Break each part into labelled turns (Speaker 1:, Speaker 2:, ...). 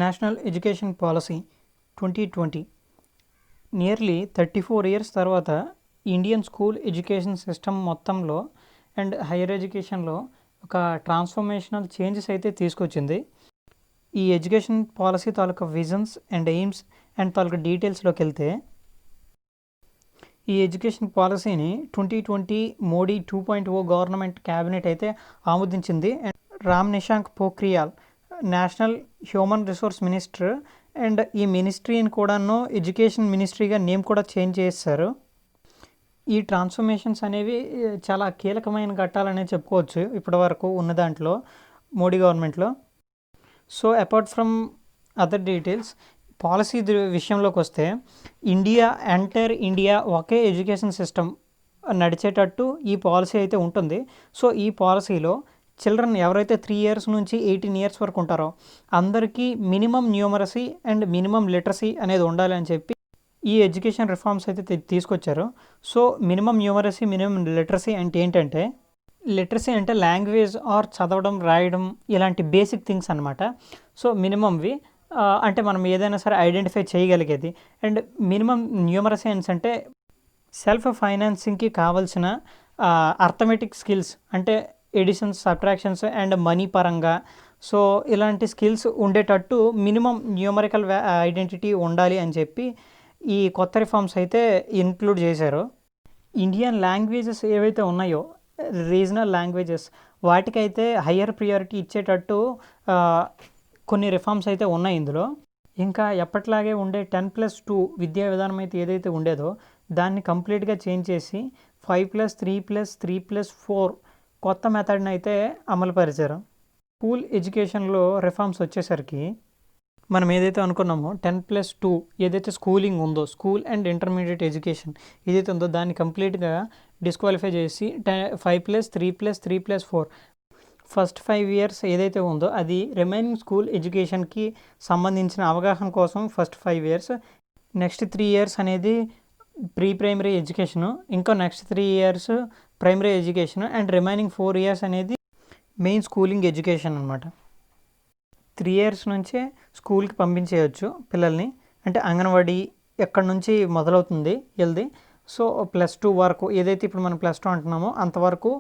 Speaker 1: National education policy 2020 nearly 34 years తర్వాత Indian school education system మొత్తంలో and higher ఎడ్యుకేషన్లో ఒక ట్రాన్స్ఫర్మేషనల్ చేంజెస్ అయితే తీసుకొచ్చింది. ఈ ఎడ్యుకేషన్ పాలసీ తాలూకా విజన్స్ అండ్ ఎయిమ్స్ అండ్ తాలూకా డీటెయిల్స్లోకి వెళ్తే, ఈ ఎడ్యుకేషన్ పాలసీని 2020 మోడీ 2.0 గవర్నమెంట్ క్యాబినెట్ అయితే ఆమోదించింది. And Ram Nishank Pokhriyal national human resource minister and ఈ మినిస్ట్రీని కూడాను ఎడ్యుకేషన్ మినిస్ట్రీగా నేమ్ కూడా చేంజ్ చేశారు. ఈ ట్రాన్స్ఫర్మేషన్స్ అనేవి చాలా కీలకమైన ఘట్టాలనే చెప్పుకోవచ్చు ఇప్పటి వరకు ఉన్న దాంట్లో మోడీ గవర్నమెంట్లో. So apart from other details, policy విషయంలోకి వస్తే ఎంటైర్ ఇండియా ఒకే ఎడ్యుకేషన్ సిస్టమ్ నడిచేటట్టు ఈ పాలసీ అయితే ఉంటుంది. సో ఈ పాలసీలో చిల్డ్రన్ ఎవరైతే 3 ఇయర్స్ నుంచి 18 ఇయర్స్ వరకు ఉంటారో అందరికీ minimum numeracy and minimum literacy అనేది ఉండాలి అని చెప్పి ఈ ఎడ్యుకేషన్ రిఫార్మ్స్ అయితే తీసుకొచ్చారు. So minimum numeracy, minimum literacy అంటే ఏంటంటే, లిటరసీ అంటే లాంగ్వేజ్ ఆర్ చదవడం, రాయడం ఇలాంటి బేసిక్ థింగ్స్ అనమాట. సో మినిమంవి అంటే మనం ఏదైనా సరే ఐడెంటిఫై చేయగలిగేది. అండ్ మినిమం న్యూమరసీ అంటే సెల్ఫ్ ఫైనాన్సింగ్కి కావాల్సిన అర్థమెటిక్ స్కిల్స్ అంటే ఎడిషన్స్, సబ్ట్రాక్షన్స్ అండ్ మనీ పరంగా సో ఇలాంటి స్కిల్స్ ఉండేటట్టు మినిమం న్యూమరికల్ ఐడెంటిటీ ఉండాలి అని చెప్పి ఈ కొత్త రిఫార్మ్స్ అయితే ఇంక్లూడ్ చేశారు. ఇండియన్ లాంగ్వేజెస్ ఏవైతే ఉన్నాయో, రీజనల్ లాంగ్వేజెస్, వాటికైతే హయ్యర్ ప్రియారిటీ ఇచ్చేటట్టు కొన్ని రిఫార్మ్స్ అయితే ఉన్నాయి ఇందులో. ఇంకా ఎప్పట్లాగే ఉండే 10+2 విద్యా విధానం అయితే ఏదైతే ఉండేదో దాన్ని కంప్లీట్గా చేంజ్ చేసి 5+3+3+4 కొత్త మెథడ్ని అయితే అమలుపరిచారు. స్కూల్ ఎడ్యుకేషన్లో రిఫార్మ్స్ వచ్చేసరికి మనం ఏదైతే అనుకున్నామో 10+2 ఏదైతే స్కూలింగ్ ఉందో, స్కూల్ అండ్ ఇంటర్మీడియట్ ఎడ్యుకేషన్ ఏదైతే ఉందో దాన్ని కంప్లీట్గా డిస్క్వాలిఫై చేసి 5+3+3+4 ఫస్ట్ 5 ఇయర్స్ ఏదైతే ఉందో అది రిమైనింగ్ స్కూల్ ఎడ్యుకేషన్కి సంబంధించిన అవగాహన కోసం ఫస్ట్ 5 ఇయర్స్, నెక్స్ట్ 3 ఇయర్స్ అనేది ప్రైమరీ ఎడ్యుకేషను, ఇంకో next 3 years primary education and remaining 4 years అనేది మెయిన్ స్కూలింగ్ ఎడ్యుకేషన్ అనమాట. 3 ఇయర్స్ నుంచే స్కూల్కి పంపించేయచ్చు పిల్లల్ని. అంటే అంగన్వాడీ ఎక్కడి నుంచి మొదలవుతుంది వెళ్ది. సో +2 వరకు ఏదైతే ఇప్పుడు మనం +2 అంటున్నామో అంతవరకు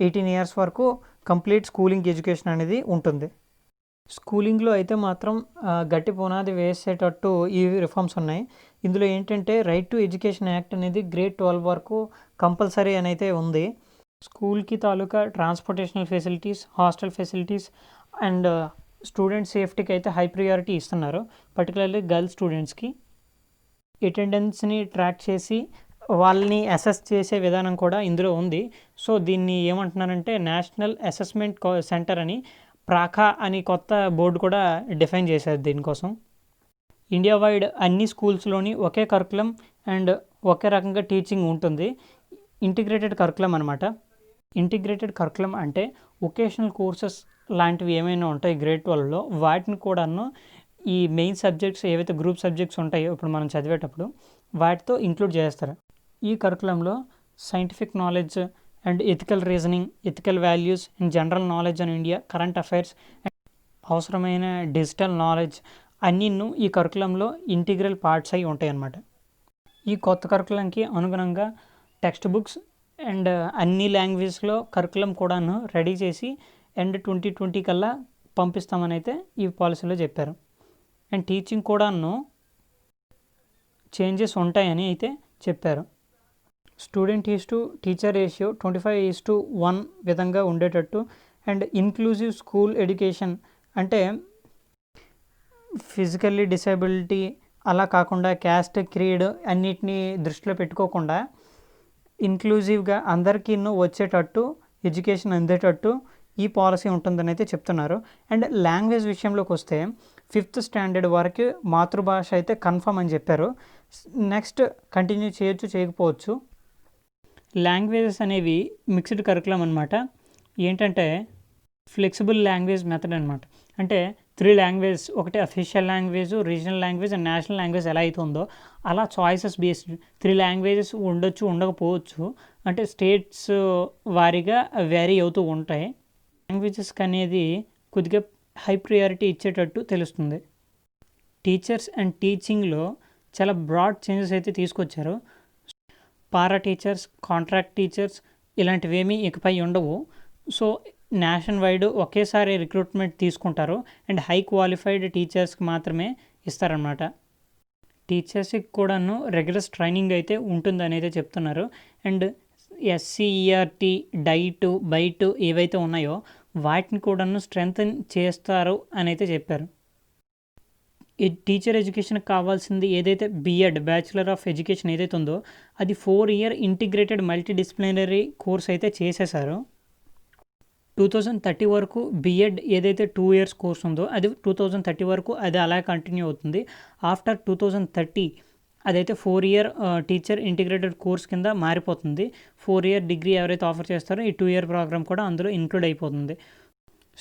Speaker 1: 18 ఇయర్స్ వరకు కంప్లీట్ స్కూలింగ్ ఎడ్యుకేషన్ అనేది ఉంటుంది. స్కూలింగ్లో అయితే మాత్రం గట్టి పునాది వేసేటట్టు ఈ రిఫార్మ్స్ ఉన్నాయి. ఇందులో ఏంటంటే రైట్ టు ఎడ్యుకేషన్ యాక్ట్ అనేది గ్రేడ్ 12 వరకు కంపల్సరీ అని అయితే ఉంది. స్కూల్కి తాలూకా transportational facilities, hostel facilities and student సేఫ్టీకి అయితే హై ప్రియారిటీ ఇస్తున్నారు. పర్టికులర్లీ గర్ల్స్ స్టూడెంట్స్కి అటెండెన్స్ని ట్రాక్ చేసి వాళ్ళని అసెస్ చేసే విధానం కూడా ఇందులో ఉంది. సో దీన్ని ఏమంటున్నారంటే నేషనల్ అసెస్మెంట్ సెంటర్ అని, ప్రాకా అని కొత్త బోర్డు కూడా డిఫైన్ చేశారు దీనికోసం. ఇండియా వైడ్ అన్ని స్కూల్స్లోని ఒకే కరికులం అండ్ ఒకే రకంగా టీచింగ్ ఉంటుంది. ఇంటిగ్రేటెడ్ కరికులం అనమాట. ఇంటిగ్రేటెడ్ కరికులం అంటే వొకేషనల్ కోర్సెస్ లాంటివి ఏమైనా ఉంటాయి గ్రేడ్ 12లో వాటిని కూడాను ఈ మెయిన్ సబ్జెక్ట్స్ ఏవైతే గ్రూప్ సబ్జెక్ట్స్ ఉంటాయో ఇప్పుడు మనం చదివేటప్పుడు వాటితో ఇంక్లూడ్ చేస్తారు. ఈ కరికులంలో scientific knowledge and ethical reasoning, ethical values and general knowledge on India, current affairs and అవసరమైన డిజిటల్ నాలెడ్జ్ అన్నీను ఈ కరికులంలో ఇంటిగ్రల్ పార్ట్స్ అయి ఉంటాయి అన్నమాట. ఈ కొత్త కరికులంకి అనుగుణంగా టెక్స్ట్ బుక్స్ అండ్ అన్ని లాంగ్వేజ్లో కరికులం కూడాను రెడీ చేసి ఎండ్ 2020 కల్లా పంపిస్తామని అయితే ఈ పాలసీలో చెప్పారు. అండ్ టీచింగ్ కూడాను చేంజెస్ ఉంటాయని అయితే చెప్పారు. Student is to teacher ratio 25:1 విధంగా ఉండేటట్టు అండ్ ఇన్క్లూజివ్ స్కూల్ ఎడ్యుకేషన్ అంటే ఫిజికల్లీ డిసేబిలిటీ అలా కాకుండా క్యాస్ట్, క్రీడ్ అన్నిటినీ దృష్టిలో పెట్టుకోకుండా ఇన్క్లూజివ్గా అందరికీ వచ్చేటట్టు ఎడ్యుకేషన్ అందేటట్టు ఈ పాలసీ ఉంటుందని అయితే చెప్తున్నారు. అండ్ లాంగ్వేజ్ విషయంలోకి వస్తే 5th స్టాండర్డ్ వరకు మాతృభాష అయితే కన్ఫర్మ్ అని చెప్పారు. నెక్స్ట్ కంటిన్యూ చేయొచ్చు, చేయకపోవచ్చు. లాంగ్వేజెస్ అనేవి మిక్స్డ్ కరికులం అనమాట. ఏంటంటే ఫ్లెక్సిబుల్ లాంగ్వేజ్ మెథడ్ అనమాట. అంటే 3 లాంగ్వేజ్, ఒకటి official language, regional language and national language ఎలా అయితే ఉందో అలా చాయిసెస్ బేస్డ్ 3 లాంగ్వేజెస్ ఉండొచ్చు, ఉండకపోవచ్చు. అంటే స్టేట్స్ వారీగా వేరీ అవుతూ ఉంటాయి. లాంగ్వేజెస్కి అనేది కొద్దిగా హై ప్రియారిటీ ఇచ్చేటట్టు తెలుస్తుంది. టీచర్స్ అండ్ టీచింగ్లో చాలా బ్రాడ్ చేంజెస్ అయితే తీసుకొచ్చారు. పారా టీచర్స్, కాంట్రాక్ట్ టీచర్స్ ఇలాంటివేమీ ఇకపై ఉండవు. సో నేషన్ వైడ్ ఒకేసారి రిక్రూట్మెంట్ తీసుకుంటారు అండ్ హై క్వాలిఫైడ్ టీచర్స్కి మాత్రమే ఇస్తారనమాట. టీచర్స్కి కూడాను రెగ్యులర్ ట్రైనింగ్ అయితే ఉంటుందని అయితే చెప్తున్నారు. అండ్ SCERT, డైట్, బైట్ ఏవైతే ఉన్నాయో వాటిని కూడాను స్ట్రెంగ్తన్ చేస్తారు అని అయితే చెప్పారు. ఈ టీచర్ ఎడ్యుకేషన్కి కావాల్సింది ఏదైతే బిఎడ్, బ్యాచులర్ ఆఫ్ ఎడ్యుకేషన్ ఏదైతే ఉందో అది 4 year ఇంటిగ్రేటెడ్ మల్టీడిసిప్లినరీ కోర్స్ అయితే చేసేసారు. 2030 వరకు బిఎడ్ ఏదైతే 2 years కోర్స్ ఉందో అది 2030 వరకు అది అలా కంటిన్యూ అవుతుంది. ఆఫ్టర్ 2030 అదైతే 4 year టీచర్ ఇంటిగ్రేటెడ్ కోర్స్ కింద మారిపోతుంది. 4 year డిగ్రీ ఎవరైతే ఆఫర్ చేస్తారో ఈ 2 year ప్రోగ్రామ్ కూడా అందులో ఇంక్లూడ్ అయిపోతుంది.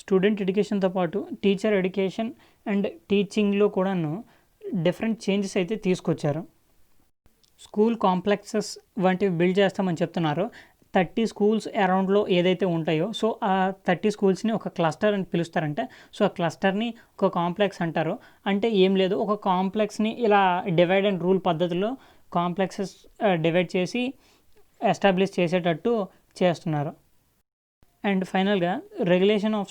Speaker 1: స్టూడెంట్ ఎడ్యుకేషన్తో పాటు టీచర్ ఎడ్యుకేషన్ అండ్ టీచింగ్లో కూడాను డిఫరెంట్ చేంజెస్ అయితే తీసుకొచ్చారు. స్కూల్ కాంప్లెక్సెస్ వంటివి బిల్డ్ చేస్తామని చెప్తున్నారు. 30 schools అరౌండ్లో ఏదైతే ఉంటాయో సో ఆ 30 schools ఒక క్లస్టర్ అని పిలుస్తారంటే సో ఆ క్లస్టర్ని ఒక కాంప్లెక్స్ అంటారు. అంటే ఏం లేదు, ఒక కాంప్లెక్స్ని ఇలా డివైడ్ అండ్ రూల్ పద్ధతిలో కాంప్లెక్సెస్ డివైడ్ చేసి ఎస్టాబ్లిష్ చేసేటట్టు చేస్తున్నారు. అండ్ ఫైనల్గా regulation of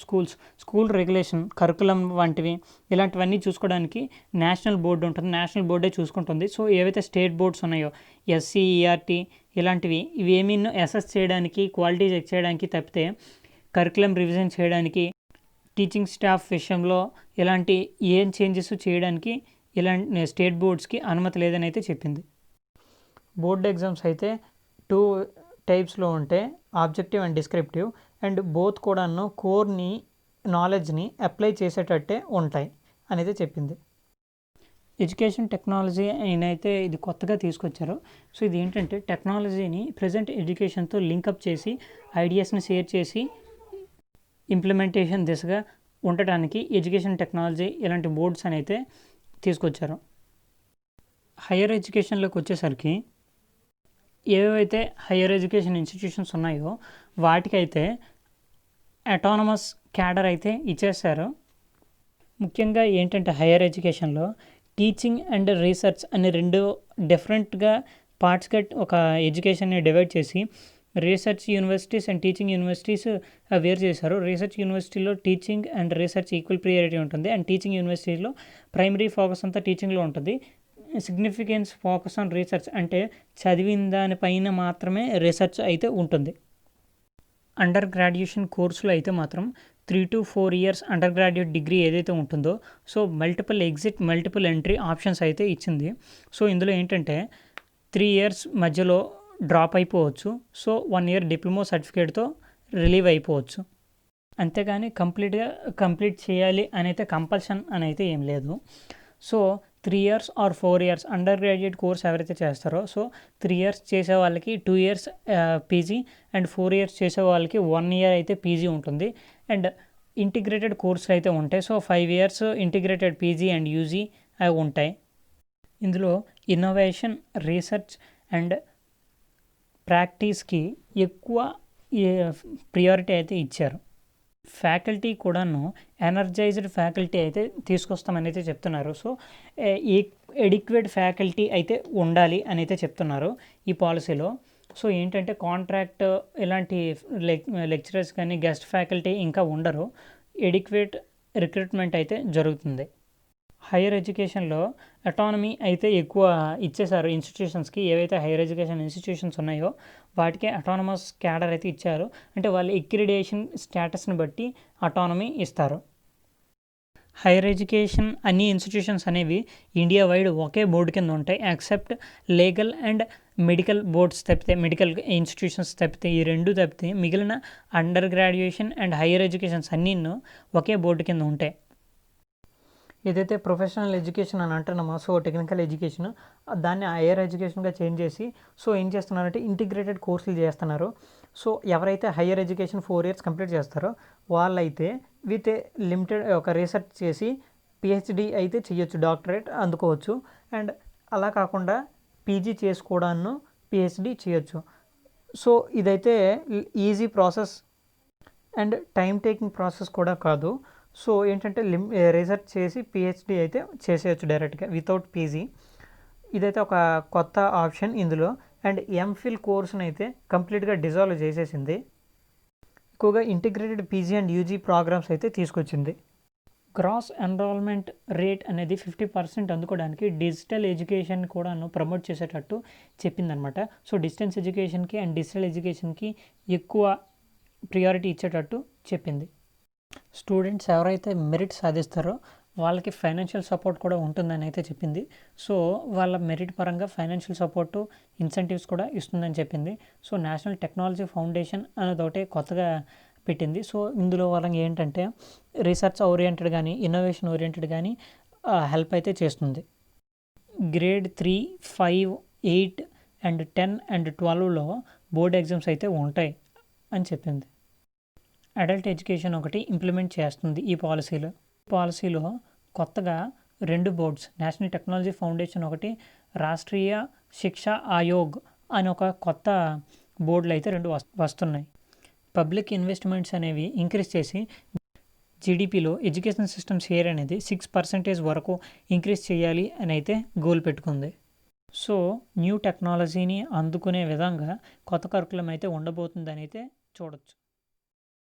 Speaker 1: school regulation, curriculum వంటివి ఇలాంటివన్నీ చూసుకోవడానికి నేషనల్ బోర్డు ఉంటుంది. నేషనల్ బోర్డే చూసుకుంటుంది. సో ఏవైతే స్టేట్ బోర్డ్స్ ఉన్నాయో SCERT ఇలాంటివి ఇవేమీ అసెస్ చేయడానికి, క్వాలిటీ చెక్ చేయడానికి తప్పితే కరికులం రివిజన్ చేయడానికి, టీచింగ్ స్టాఫ్ విషయంలో ఇలాంటి ఏం చేంజెస్ చేయడానికి ఇలాంటి స్టేట్ బోర్డ్స్కి అనుమతి లేదని అయితే చెప్పింది. బోర్డ్ ఎగ్జామ్స్ అయితే 2 typesలో ఉంటే objective and descriptive. And both కూడాను కోర్ని నాలెడ్జ్ని అప్లై చేసేటట్టే ఉంటాయి అనేది చెప్పింది. ఎడ్యుకేషన్ టెక్నాలజీ అయితే ఇది కొత్తగా తీసుకొచ్చారు. సో ఇది ఏంటంటే టెక్నాలజీని ప్రజెంట్ ఎడ్యుకేషన్తో లింకప్ చేసి ఐడియాస్ని షేర్ చేసి ఇంప్లిమెంటేషన్ దిశగా ఉండటానికి ఎడ్యుకేషన్ టెక్నాలజీ ఇలాంటి బోర్డ్స్ అని అయితే తీసుకొచ్చారు. హైయర్ ఎడ్యుకేషన్లోకి వచ్చేసరికి ఏవైతే హైయర్ ఎడ్యుకేషన్ ఇన్స్టిట్యూషన్స్ ఉన్నాయో వాటికైతే అటానమస్ క్యాడర్ అయితే ఇచ్చేసారు. ముఖ్యంగా ఏంటంటే హైయర్ ఎడ్యుకేషన్లో టీచింగ్ అండ్ రీసెర్చ్ అనే 2 డిఫరెంట్గా పార్ట్స్గా ఒక ఎడ్యుకేషన్ని డివైడ్ చేసి research universities and teaching universities వేరు చేశారు. రీసెర్చ్ యూనివర్సిటీలో teaching and research equal priority ఉంటుంది. అండ్ టీచింగ్ యూనివర్సిటీలో ప్రైమరీ ఫోకస్ అంతా టీచింగ్లో ఉంటుంది. సిగ్నిఫికెన్స్ ఫోకస్ ఆన్ రీసెర్చ్ అంటే చదివిన దానిపైన మాత్రమే రీసెర్చ్ అయితే ఉంటుంది. అండర్ గ్రాడ్యుయేషన్ కోర్సులో అయితే మాత్రం 3 to 4 years under graduate degree ఏదైతే ఉంటుందో so multiple exit, multiple entry options అయితే ఇచ్చింది. సో ఇందులో ఏంటంటే 3 years మధ్యలో డ్రాప్ అయిపోవచ్చు. సో 1 year డిప్లొమా సర్టిఫికేట్తో రిలీవ్ అయిపోవచ్చు. అంతేగాని కంప్లీట్ చేయాలి అని అయితే కంపల్షన్ అని అయితే ఏం లేదు. So 3 years or 4 years under graduate course ఎవరైతే చేస్తారో సో 3 years చేసే వాళ్ళకి 2 years పీజీ అండ్ 4 years చేసే వాళ్ళకి 1 year అయితే పీజీ ఉంటుంది. అండ్ ఇంటిగ్రేటెడ్ కోర్సులు అయితే ఉంటాయి. So 5 years integrated PG and UG అవి ఉంటాయి. ఇందులో ఇన్నోవేషన్, రీసెర్చ్ అండ్ ప్రాక్టీస్కి ఎక్కువ ప్రియారిటీ అయితే ఇచ్చారు. ఫ్యాకల్టీ కూడాను ఎనర్జైజ్డ్ ఫ్యాకల్టీ అయితే తీసుకొస్తామని అయితే చెప్తున్నారు. సో ఎడిక్వేట్ ఫ్యాకల్టీ అయితే ఉండాలి అని అయితే చెప్తున్నారు ఈ పాలసీలో. సో ఏంటంటే కాంట్రాక్ట్ ఇలాంటి లెక్చరర్స్ కానీ గెస్ట్ ఫ్యాకల్టీ ఇంకా ఉండరు. ఎడిక్వేట్ రిక్రూట్మెంట్ అయితే జరుగుతుంది. హైయర్ ఎడ్యుకేషన్లో అటానమీ అయితే ఎక్కువ ఇచ్చేశారు ఇన్స్టిట్యూషన్స్కి. ఏవైతే హైయర్ ఎడ్యుకేషన్ ఇన్స్టిట్యూషన్స్ ఉన్నాయో వాటికి అటానమస్ క్యాడర్ అయితే ఇచ్చారు. అంటే వాళ్ళ ఎక్రిడేషన్ స్టేటస్ని బట్టి అటానమీ ఇస్తారు. హైయర్ ఎడ్యుకేషన్ అన్ని ఇన్స్టిట్యూషన్స్ అనేవి ఇండియా వైడ్ ఒకే బోర్డు కింద ఉంటాయి. Except legal and medical boards తప్పితే, మెడికల్ ఇన్స్టిట్యూషన్స్ తప్పితే, ఈ 2 తప్పితే మిగిలిన under graduation and higher educations అన్నీ ఒకే బోర్డు కింద ఉంటాయి. ఏదైతే ప్రొఫెషనల్ ఎడ్యుకేషన్ అని అంటున్నామో సో టెక్నికల్ ఎడ్యుకేషన్ దాన్ని హైయర్ ఎడ్యుకేషన్గా చేంజ్ చేసి సో ఏం చేస్తున్నారంటే ఇంటిగ్రేటెడ్ కోర్సులు చేస్తున్నారు. సో ఎవరైతే హైయర్ ఎడ్యుకేషన్ 4 years కంప్లీట్ చేస్తారో వాళ్ళైతే విత్ లిమిటెడ్ ఒక రీసెర్చ్ చేసి పిహెచ్డి అయితే చేయొచ్చు, డాక్టరేట్ అందుకోవచ్చు. అండ్ అలా కాకుండా పీజీ చేసుకోవడాన్ని పిహెచ్డి చేయొచ్చు. సో ఇదైతే easy process and time taking process కూడా కాదు. సో ఏంటంటే రీసెర్చ్ చేసి పిహెచ్డి అయితే చేసేయచ్చు డైరెక్ట్గా వితౌట్ పీజీ. ఇదైతే ఒక కొత్త ఆప్షన్ ఇందులో. అండ్ ఎంఫిల్ కోర్స్ని అయితే కంప్లీట్గా డిజాల్వ్ చేసేసింది. ఎక్కువగా integrated PG and UG programs అయితే తీసుకొచ్చింది. గ్రాస్ ఎన్రోల్మెంట్ రేట్ అనేది 50% అందుకోవడానికి డిజిటల్ ఎడ్యుకేషన్ కూడాను ప్రమోట్ చేసేటట్టు చెప్పిందనమాట. సో డిస్టెన్స్ ఎడ్యుకేషన్కి అండ్ డిజిటల్ ఎడ్యుకేషన్కి ఎక్కువ ప్రియారిటీ ఇచ్చేటట్టు చెప్పింది. స్టూడెంట్స్ ఎవరైతే మెరిట్ సాధిస్తారో వాళ్ళకి ఫైనాన్షియల్ సపోర్ట్ కూడా ఉంటుందని అయితే చెప్పింది. సో వాళ్ళ మెరిట్ పరంగా ఫైనాన్షియల్ సపోర్టు, ఇన్సెంటివ్స్ కూడా ఇస్తుందని చెప్పింది. సో నేషనల్ టెక్నాలజీ ఫౌండేషన్ అనేది ఒకటి కొత్తగా పెట్టింది. సో ఇందులో వాళ్ళకి ఏంటంటే రీసెర్చ్ ఓరియంటెడ్ కానీ ఇన్నోవేషన్ ఓరియంటెడ్ కానీ హెల్ప్ అయితే చేస్తుంది. గ్రేడ్ 3, 5, 8 అండ్ 10 అండ్ 12లో బోర్డ్ ఎగ్జామ్స్ అయితే ఉంటాయి అని చెప్పింది. అడల్ట్ ఎడ్యుకేషన్ ఒకటి ఇంప్లిమెంట్ చేస్తుంది ఈ పాలసీలో కొత్తగా 2 బోర్డ్స్, నేషనల్ టెక్నాలజీ ఫౌండేషన్ ఒకటి, రాష్ట్రీయ శిక్షా ఆయోగ్ అని ఒక కొత్త బోర్డులు అయితే 2 వస్తున్నాయి. పబ్లిక్ ఇన్వెస్ట్మెంట్స్ అనేవి ఇంక్రీజ్ చేసి జీడిపిలో ఎడ్యుకేషన్ సిస్టమ్ షేర్ అనేది 6% వరకు ఇంక్రీజ్ చేయాలి అని అయితే గోల్ పెట్టుకుంది. సో న్యూ టెక్నాలజీని అందుకునే విధంగా కొత్త కరికులం అయితే ఉండబోతుందని అయితే చూడొచ్చు.